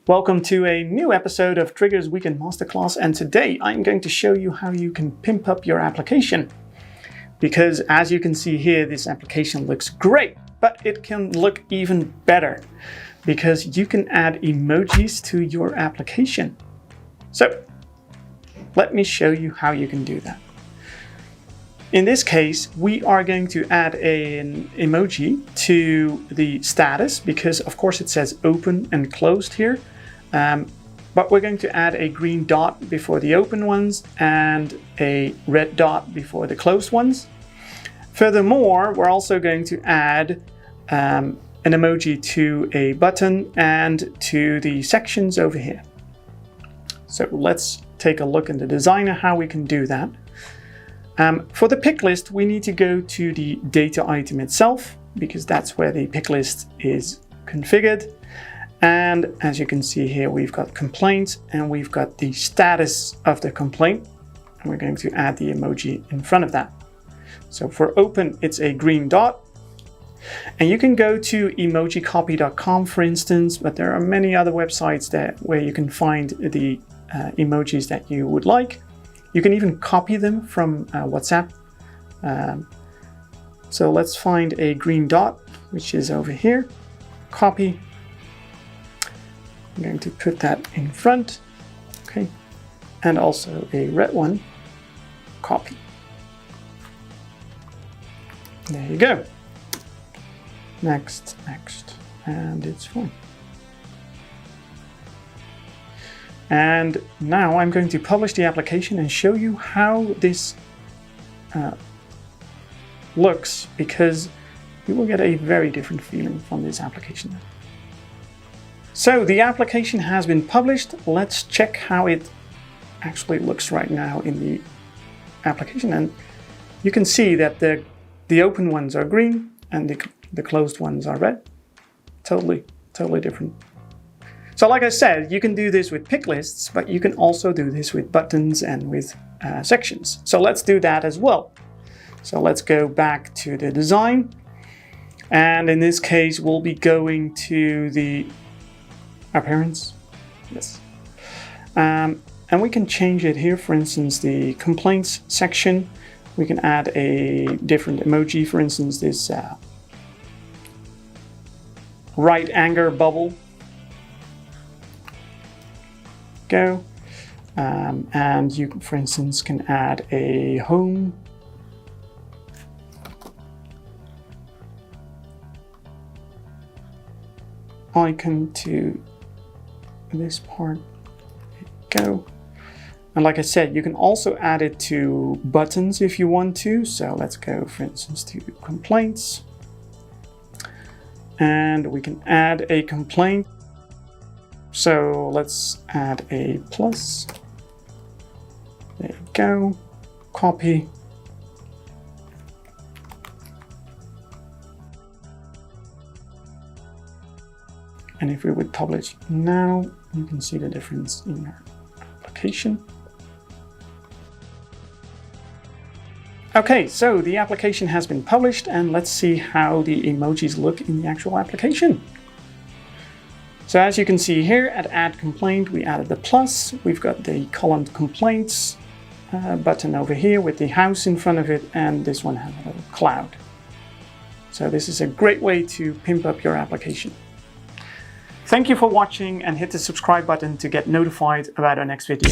Welcome to a new episode of Triggre's Weekend Masterclass, and today I'm going to show you how you can pimp up your application. Because as you can see here, this application looks great, but it can look even better because you can add emojis to your application. So let me show you how you can do that. In this case, we are going to add an emoji to the status because of course it says open and closed here. But we're going to add a green dot before the open ones and a red dot before the closed ones. Furthermore, we're also going to add an emoji to a button and to the sections over here. So let's take a look in the designer how we can do that. For the pick list, we need to go to the data item itself because that's where the pick list is configured. And as you can see here, we've got complaints and we've got the status of the complaint. And we're going to add the emoji in front of that. So for open, it's a green dot. And you can go to emojicopy.com, for instance, but there are many other websites where you can find the emojis that you would like. You can even copy them from WhatsApp. So let's find a green dot, which is over here. Copy. I'm going to put that in front. Okay. And also a red one. Copy. There you go. Next, and it's fine. And now I'm going to publish the application and show you how this looks, because you will get a very different feeling from this application. So the application has been published. Let's check how it actually looks right now in the application. And you can see that the open ones are green and the closed ones are red. Totally different. So like I said, you can do this with pick lists, but you can also do this with buttons and with sections. So let's do that as well. So let's go back to the design. And in this case, we'll be going to the appearance. Yes. And we can change it here. For instance, the complaints section. We can add a different emoji. For instance, this right anger bubble. Go. And you, for instance, can add a home icon to this part. Go. And like I said, you can also add it to buttons if you want to. So let's go, for instance, to complaints. And we can add a complaint. So let's add a plus. There you go. Copy. And if we would publish now, you can see the difference in our application. Okay, so the application has been published, and let's see how the emojis look in the actual application. So as you can see here at add complaint, we added the plus. We've got the column complaints button over here with the house in front of it, and this one has a little cloud. So this is a great way to pimp up your application. Thank you for watching, and hit the subscribe button to get notified about our next video.